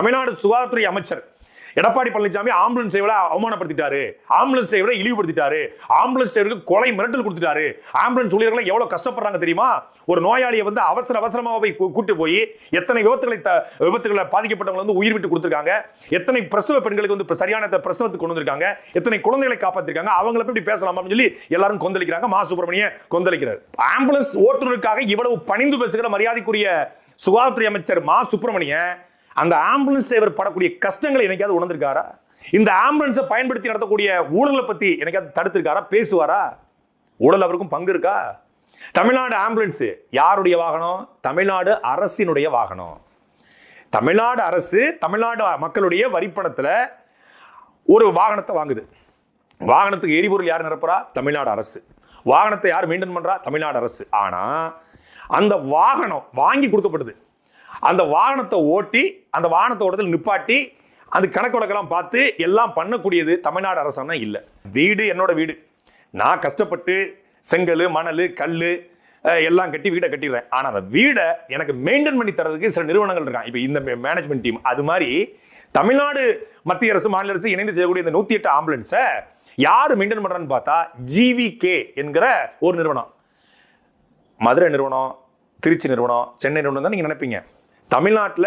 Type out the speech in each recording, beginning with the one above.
தமிழ்நாடு சுகாதாரத்துறை அமைச்சர் எடப்பாடி பழனிசாமி ஆம்புலன்ஸ் டிரைவரை அவமானப்படுத்திட்டாரு, ஆம்புலன்ஸ் டிரைவரை இழிவுபடுத்திட்டாரு, ஆம்புலன்ஸ் டிரைவருக்கு கொலை மிரட்டல் கொடுத்துட்டாரு. ஆம்புலன்ஸ் ஊழியர்கள் எவ்வளவு கஷ்டப்படுறாங்க தெரியுமா? ஒரு நோயாளியை வந்து அவசரமா போய் கூட்டு போய் எத்தனை விபத்துகளை பாதிக்கப்பட்டவங்க வந்து உயிர் விட்டு கொடுத்துருக்காங்க, எத்தனை பிரசவ பெண்களுக்கு வந்து சரியான பிரசவத்துக்கு கொண்டு வந்திருக்காங்க, எத்தனை குழந்தைகளை காப்பாத்திருக்காங்க. அவங்களை எப்படி பேசலாமா சொல்லி எல்லாரும் கொந்தளிக்கிறாங்க. மா சுப்பிரமணியன் கொந்தளிக்கிறார். ஆம்புலன்ஸ் ஓட்டுநருக்காக இவ்வளவு பணிந்து பேசுகிற மரியாதைக்குரிய சுகாதாரத்துறை அமைச்சர் மா சுப்பிரமணியன் அந்த ஆம்புலன்ஸ் டிரைவர் படக்கூடிய கஷ்டங்களை என்னைக்காவது உணர்ந்திருக்காரா? இந்த ஆம்புலன்ஸை பயன்படுத்தி நடத்தக்கூடிய ஊழலை பத்தி என்னைக்காவது தடுத்திருக்காரா? பேசுவாரா? ஊழல் அவருக்கும் பங்கு இருக்கா? தமிழ்நாடு ஆம்புலன்ஸ் யாருடைய வாகனம்? தமிழ்நாடு அரசினுடைய வாகனம். தமிழ்நாடு அரசு தமிழ்நாடு மக்களுடைய வரிப்பணத்துல ஒரு வாகனத்தை வாங்குது. வாகனத்துக்கு எரிபொருள் யார் நிரப்புறா? தமிழ்நாடு அரசு. வாகனத்தை யார் மெயின்டைன் பண்றா? தமிழ்நாடு அரசு. ஆனா அந்த வாகனம் வாங்கி கொடுக்கப்படுது. அந்த வாகனத்தை ஓட்டி அந்த வாகனத்தை ஓட்டத்தில் நிப்பாட்டி அந்த கணக்கு வழக்கெல்லாம் பார்த்து எல்லாம் பண்ணக்கூடியது தமிழ்நாடு அரசாங்கம் இல்லை. வீடு என்னோட வீடு, நான் கஷ்டப்பட்டு செங்கல் மணல் கல் எல்லாம் கட்டி வீடை கட்டிடுறேன். ஆனால் அந்த வீடை எனக்கு மெயின்டைன் பண்ணி தரதுக்கு சில நிறுவனங்கள் இருக்காங்க. இப்போ இந்த மேனேஜ்மெண்ட் டீம் அது மாதிரி தமிழ்நாடு மத்திய அரசு மாநில அரசு இணைந்து செய்யக்கூடிய இந்த 108 ஆம்புலன்ஸை யார் மெயின்டைன் பண்றான்னு பார்த்தா GVK என்கிற ஒரு நிறுவனம். மதுரை நிறுவனம், திருச்சி நிறுவனம், சென்னை நிறுவனம் தான் நீங்க நினைப்பீங்க. தமிழ்நாட்டில்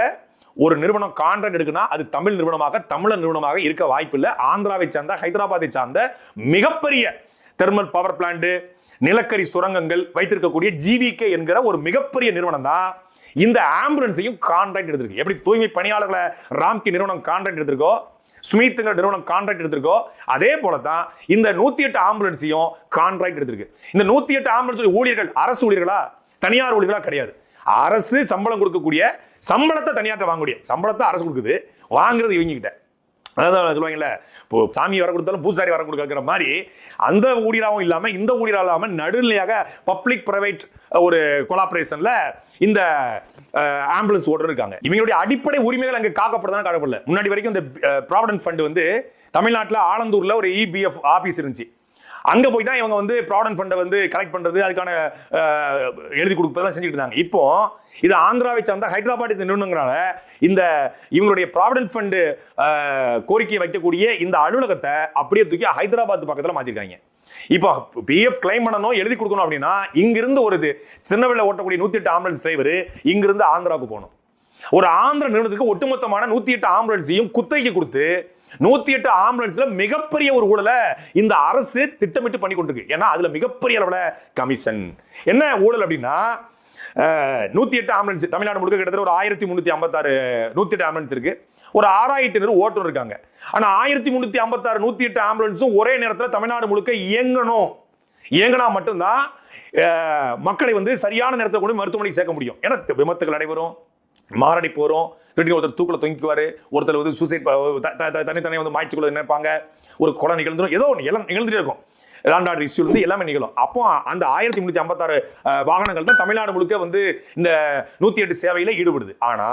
ஒரு நிறுவனம் கான்ட்ராக்ட் எடுக்குன்னா அது தமிழ் நிறுவனமாக தமிழர் நிறுவனமாக இருக்க வாய்ப்பு இல்லை. ஆந்திராவை சார்ந்த ஹைதராபாத்தை சார்ந்த மிகப்பெரிய தெர்மல் பவர் பிளான்ட் நிலக்கரி சுரங்கங்கள் வைத்திருக்கக்கூடிய GVK என்கிற ஒரு மிகப்பெரிய நிறுவனம் தான் இந்த ஆம்புலன்ஸையும் கான்ட்ராக்ட் எடுத்திருக்கு. எப்படி தூய்மை பணியாளர்களை ராம்கி நிறுவனம் கான்ட்ராக்ட் எடுத்திருக்கோ, ஸ்மித்ங்கிற நிறுவனம் கான்ட்ராக்ட் எடுத்திருக்கோ, அதே போல தான் இந்த 108 ஆம்புலன்ஸையும் கான்ட்ராக்ட் எடுத்திருக்கு. இந்த 108 ஆம்புலன்ஸ் ஊழியர்கள் அரசு ஊழியர்களா தனியார் ஊழியர்களா கிடையாது. அரசு சம்பளம் கொடுக்கக்கூடிய சம்பளத்தை தனியார்ட்ட வாங்கக்கூடிய சம்பளத்தை அரசு கொடுக்குது, வாங்குறது இவங்க கிட்ட. அதான் சொல்லுவாங்கல்ல, இப்போ சாமி வர கொடுத்தாலும் பூசாரி வர கொடுக்குற மாதிரி அந்த ஊழியராகவும் இல்லாம இந்த ஊழியராக இல்லாம நடுநிலையாக பப்ளிக் பிரைவேட் ஒரு கொலாபரேஷன்ல இந்த ஆம்புலன்ஸ் ஓட்டர் இருக்காங்க. இவங்களுடைய அடிப்படை உரிமைகள் அங்கே காக்கப்படுறதுனா காக்கப்படல. முன்னாடி வரைக்கும் இந்த ப்ராவிடன்ட் ஃபண்ட் வந்து தமிழ்நாட்டில் ஆலந்தூர்ல ஒரு EPF ஆபீஸ் இருந்துச்சு. அங்க போய் தான் இவங்க வந்து ப்ராவிடன்ட் ஃபண்டை வந்து கலெக்ட் பண்றது, அதுக்கான எழுதி கொடுப்பதெல்லாம் செஞ்சுட்டு இருந்தாங்க. இப்போ இது ஆந்திராவை சார்ந்த ஹைதராபாத் நிறுவனங்களால இந்த இவங்களுடைய ப்ராவிடன்ட் ஃபண்ட் கோரிக்கையை வைக்கக்கூடிய இந்த அலுவலகத்தை அப்படியே தூக்கி ஹைதராபாத் பக்கத்தில் மாத்திருக்காங்க. இப்போ PF கிளைம் பண்ணணும், எழுதி கொடுக்கணும் அப்படின்னா இங்கிருந்து ஒரு சின்னவெளியில் ஓட்டக்கூடிய 108 ஆம்புலன்ஸ் டிரைவர் இங்கிருந்து ஆந்திராவுக்கு போகணும். ஒரு ஆந்திர நிறுவனத்துக்கு ஒட்டுமொத்தமான 108 ஆம்புலன்ஸையும் குத்தகைக்கு கொடுத்து 108 ஆம்புலன்ஸ்ல மிகப்பெரிய ஒரு ஊழலை இந்த அரசு திட்டமிட்டு பண்ணி கொண்டிருக்கு. ஏன்னா அதுல மிகப்பெரிய அளவுல கமிஷன். என்ன ஊழல் அப்படின்னா 108 ஆம்புலன்ஸ் தமிழ்நாடு முழுக்க கிட்டத்தட்ட ஒரு 1356 108 ஆம்புலன்ஸ் இருக்கு. ஒரு 6500 ஓட்டுநர் இருக்காங்க. ஆனா 1356 108 ஆம்புலன்ஸும் ஒரே நேரத்தில் தமிழ்நாடு முழுக்க இயங்கினா மட்டும்தான் மக்களை வந்து சரியான நேரத்தில் கொண்டு மருத்துவமனைக்கு சேர்க்க முடியும். ஏன்னா விபத்துகள் நடைபெறும், மாரடைப்பு வரும், ஒருத்தர் தூக்கில் தொங்கிக்குவாரு, ஒருத்தர் வந்து சூசைட் தனித்தனியாக வந்து மாய்ச்சிக்குள்ள நினைப்பாங்க, ஒரு கொலை நிகழ்ந்துடும், ஏதோ ஒன்று எல்லாம் நிகழ்ந்துட்டே இருக்கும். லேண்ட் ஆர்டர் இஷ்யூ இருந்து எல்லாமே நிகழும். அப்போ அந்த 1356 வாகனங்கள் தான் தமிழ்நாடு முழுக்க வந்து இந்த 108 சேவையில ஈடுபடுது. ஆனா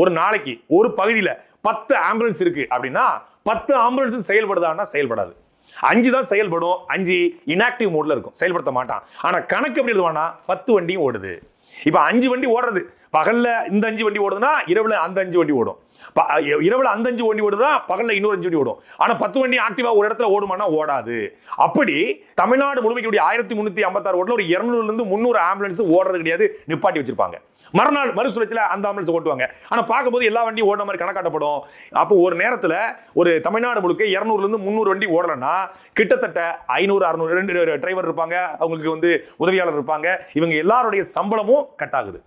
ஒரு நாளைக்கு ஒரு பகுதியில் 10 ஆம்புலன்ஸ் இருக்கு அப்படின்னா 10 ஆம்புலன்ஸ் செயல்படுதான்னா செயல்படாது. 5 தான் செயல்படும், 5 இன்ஆக்டிவ் மோட்ல இருக்கும், செயல்படுத்த மாட்டான். ஆனா கணக்கு எப்படி எழுதுவானா 10 வண்டியும் ஓடுது. இப்ப 5 வண்டி ஓடுறது, பகல்ல இந்த 5 வண்டி ஓடுதுன்னா இரவுல அந்த 5 வண்டி ஓடும், இரவுல அந்த 5 வண்டி ஓடுதா பகல்ல இன்னொரு 5 வண்டி ஓடும். ஆனா 10 வண்டி ஆக்டிவா ஒரு இடத்துல ஓடுமானா ஓடாது. அப்படி தமிழ்நாடு முழுமைக்கு 1356 ஓட்டல ஒரு 200 இருந்து 300 ஆம்புலன்ஸ் ஓடுறது கிடையாது, நிப்பாட்டி வச்சிருப்பாங்க. மறுசுழற்சியில அந்த ஆம்புலன்ஸ் ஓட்டுவாங்க. ஆனா பார்க்கும்போது எல்லா வண்டியும் ஓடுற மாதிரி கணக்காட்டப்படும். அப்போ ஒரு நேரத்துல ஒரு தமிழ்நாடு முழுக்க 200 இருந்து 300 வண்டி ஓடலன்னா கிட்டத்தட்ட 500 600 2 டிரைவர் இருப்பாங்க, அவங்களுக்கு வந்து உதவியாளர் இருப்பாங்க. இவங்க எல்லாருடைய சம்பளமும் கட் ஆகுது.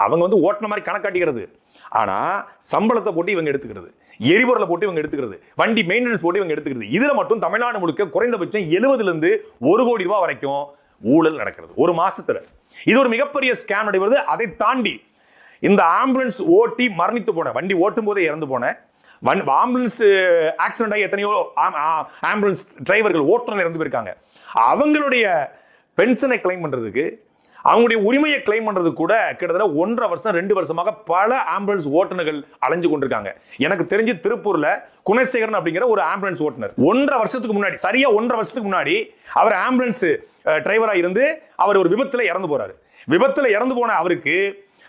அவங்க வந்து ஓட்டுன மாதிரி கணக்காட்டிக்கிறது, ஆனா சம்பளத்தை போட்டு இவங்க எடுத்துக்கிறது, எரிபொருளை போட்டு இவங்க எடுத்துக்கிறது, வண்டி மெயின்டெனன்ஸ் போட்டு இவங்க எடுத்துக்கிறது. இதுல மட்டும் தமிழ்நாடு முழுக்க குறைந்தபட்சம் 70 இருந்து 1 கோடி ரூபாய் வரைக்கும் ஊழல் நடக்கிறது ஒரு மாசத்துல. இது ஒரு மிகப்பெரிய ஸ்கேம் நடைபெறுது. அதை தாண்டி இந்த ஆம்புலன்ஸ் ஓட்டி மரணித்து போன, வண்டி ஓட்டும் போதே இறந்து போன, ஆம்புலன்ஸ் ஆக்சிடென்ட் ஆகி எத்தனையோ ஆம்புலன்ஸ் டிரைவர்கள் ஓட்டுநர்கள் இறந்து போயிருக்காங்க. அவங்களுடைய பென்ஷனை கிளைம் பண்றதுக்கு, அவங்களுடைய உரிமையை கிளைம் பண்றது கூட கிட்டத்தட்ட 1.5 வருஷம் 2 வருஷமாக பல ஆம்புலன்ஸ் ஓட்டுநர்கள் அலைஞ்சு கொண்டிருக்காங்க. எனக்கு தெரிஞ்சு திருப்பூர்ல குணசேகரன் அப்படிங்கிற ஒரு ஆம்புலன்ஸ் ஓட்டுநர் 1.5 வருஷத்துக்கு முன்னாடி, சரியா 1.5 வருஷத்துக்கு முன்னாடி அவர் ஆம்புலன்ஸ் டிரைவரா இருந்து அவர் ஒரு விபத்துல இறந்து போறாரு. விபத்துல இறந்து போன அவருக்கு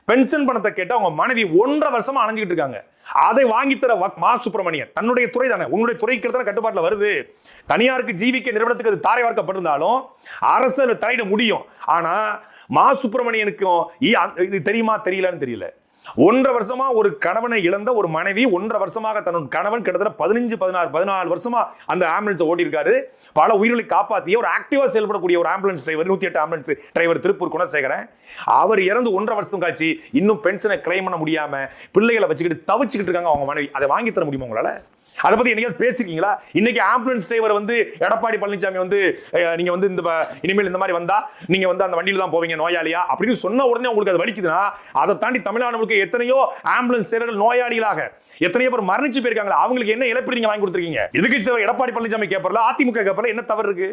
பென்ஷன் பணத்தை கேட்டு அவங்க மனைவி 1.5 வருஷமா அலைஞ்சிட்டு இருக்காங்க. அதை வாங்கித்தர மா சுப்பிரமணியன் தன்னுடைய துறை தானே, உன்னுடைய துறைக்கு தானே கட்டுப்பாட்டில் வருது. தனியாருக்கு ஜீவிக்க நிறுவனத்துக்கு அது தாரை வார்க்கப்பட்டிருந்தாலும் அரசு தலையிட முடியும். ஆனா மா சுப்பிரமணியனுக்கும் இது தெரியுமா தெரியலன்னு தெரியல. 1.5 வருஷமா ஒரு கணவனை இழந்த ஒரு மனைவி 1.5 வருஷமாக தன் கணவன் கிட்டத்தட்ட 14 வருஷமா அந்த ஆம்புலன்ஸ் ஓட்டி இருக்காரு. பல உயிர்களை காப்பாற்றிய ஒரு ஆக்டிவா செயல்படக்கூடிய ஒரு ambulance driver, 108 ambulance driver Tiruppur Gunasekaran, அவர் இறந்து 1.5 வருஷம் கழிச்சு இன்னும் பென்ஷனை கிளைம் பண்ண முடியாம பிள்ளைகளை வச்சுக்கிட்டு தவிச்சுக்கிட்டு இருக்காங்க அவங்க மனைவி. அதை வாங்கி தர முடியுமா உங்களால? அதை பத்தி என்னைக்காவது பேசிருக்கீங்களா? இன்னைக்கு ஆம்புலன்ஸ் டிரைவர் வந்து எடப்பாடி பழனிசாமி வந்து நீங்க வந்து இனிமேல் இந்த மாதிரி வந்தா நீங்க வந்து அந்த வண்டியில தான் போவீங்க நோயாளியா அப்படின்னு சொன்ன உடனே உங்களுக்கு அது வலிக்குதுன்னா, அதை தாண்டி தமிழ்நாடு முழுக்க எத்தனையோ ஆம்புலன்ஸ் டிரைவர்கள் நோயாளிகளாக எத்தனையோ பேர் மரணிச்சு போயிருக்காங்களா, அவங்களுக்கு என்ன இழப்பீடு நீங்க வாங்கி கொடுத்துருக்கீங்க? இதுக்கு எடப்பாடி பழனிசாமி கேட்பறல, அதிமுக கேட்பறல, என்ன தவறு இருக்கு?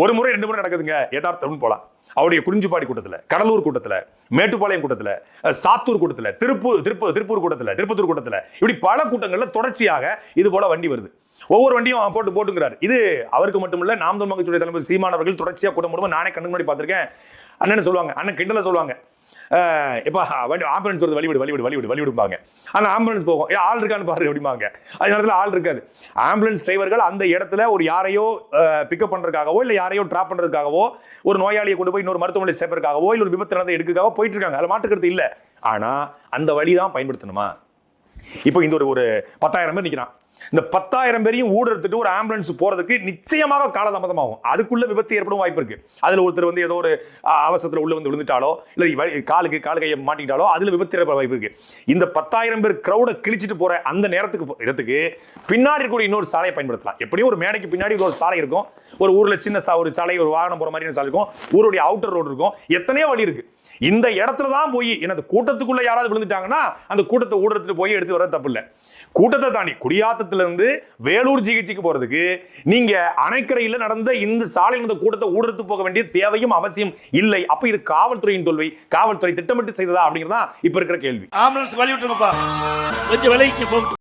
ஒரு முறை 2 முறை நடக்குதுங்க, யதார்த்தம் போலாம். அவருடைய குறிஞ்சிப்பாடி கூட்டத்தில், கடலூர் கூட்டத்தில், மேட்டுப்பாளையம் கூட்டத்தில், சாத்தூர் கூட்டத்தில், திருப்பூர் கூட்டத்தில், திருப்பத்தூர் கூட்டத்தில், இப்படி பல கூட்டங்களில் தொடர்ச்சியாக இது போல வண்டி வருது. ஒவ்வொரு வண்டியும் போட்டுங்கிறார். இது அவருக்கு மட்டும் இல்ல, நாம் தமிழ் மக்களுடைய தலைவர் சீமான் அவர்கள் தொடர்ச்சியாக கூட்டம் போடும்போது நானே கண்ணு முன்னாடி பார்த்திருக்கேன். அண்ணன் சொல்லுவாங்க, அண்ணன் கிண்டல சொல்லுவாங்க, இப்போ ஆம்புலன்ஸ் வருது வழிவிடுப்பாங்க. அந்த ஆம்புலன்ஸ் போகும், ஆள் இருக்கான்னு பாரு அப்படிம்பாங்க. அதே நேரத்தில் ஆள் இருக்காது. ஆம்புலன்ஸ் டிரைவர்கள் அந்த இடத்துல ஒரு யாரையோ பிக்கப் பண்றதுக்காகவோ இல்லை யாரையோ ட்ராப் பண்றதுக்காகவோ ஒரு நோயாளியை கொண்டு போய் இன்னொரு மருத்துவமனை சேர்ப்பதற்காகவோ இல்லை ஒரு விபத்து நடந்த எடுக்கிறதுக்காக போயிட்டு இருக்காங்க. அதில் மாற்றுக்கிறது இல்லை. ஆனா அந்த வழி தான் பயன்படுத்தணுமா? இப்போ இந்த ஒரு 10,000 பேர் நிற்கிறான். இந்த 10,000 பேரையும் ஊடுருத்திட்டு ஒரு ஆம்புலன்ஸ் போறதுக்கு நிச்சயமாக காலதாமதமாகும். அதுக்குள்ள விபத்து ஏற்படும் வாய்ப்பு இருக்கு. அதுல ஒருத்தர் வந்து ஏதோ ஒரு அவசரத்துல உள்ள வந்து விழுந்துட்டாலோ இல்லை கால் கையை மாட்டிக்கிட்டாலோ அதுல விபத்து ஏற்பட வாய்ப்பு இருக்கு. இந்த 10,000 பேர் கிரௌட கிழிச்சிட்டு போற அந்த நேரத்துக்கு பின்னாடி இருக்கக்கூடிய இன்னொரு சாலையை பயன்படுத்தலாம். எப்படியும் ஒரு மேடைக்கு பின்னாடி ஒரு சாலை இருக்கும், ஒரு ஊர்ல சின்ன ஒரு சாலை, ஒரு வாகனம் போற மாதிரி சாலை இருக்கும், ஊருடைய அவுட்டர் ரோடு இருக்கும், எத்தனையோ வழி இருக்கு. இந்த இடத்துல தான் போய் எனது கூட்டத்துக்குள்ள யாராவது விழுந்துட்டாங்கன்னா அந்த கூட்டத்தை ஊடுறதுட்டு போய் எடுத்து வர தப்பு இல்லை. கூட்டத்தை தாண்டி குடியாத்தத்திலிருந்து வேலூர் ஜிஹெச்சுக்கு போறதுக்கு நீங்க அணைக்கரையில் நடந்த இந்த சாலையில் இருந்த கூட்டத்தை ஊடுறத்து போக வேண்டிய தேவையும் அவசியம் இல்லை. அப்ப இது காவல்துறையின் தோல்வி, காவல்துறை திட்டமிட்டு செய்ததா அப்படிங்கிறதா இப்ப இருக்கிற கேள்வி. ஆம்புலன்ஸ் வழி விட்டுருங்கப்பா, கொஞ்சம் விலைக்கு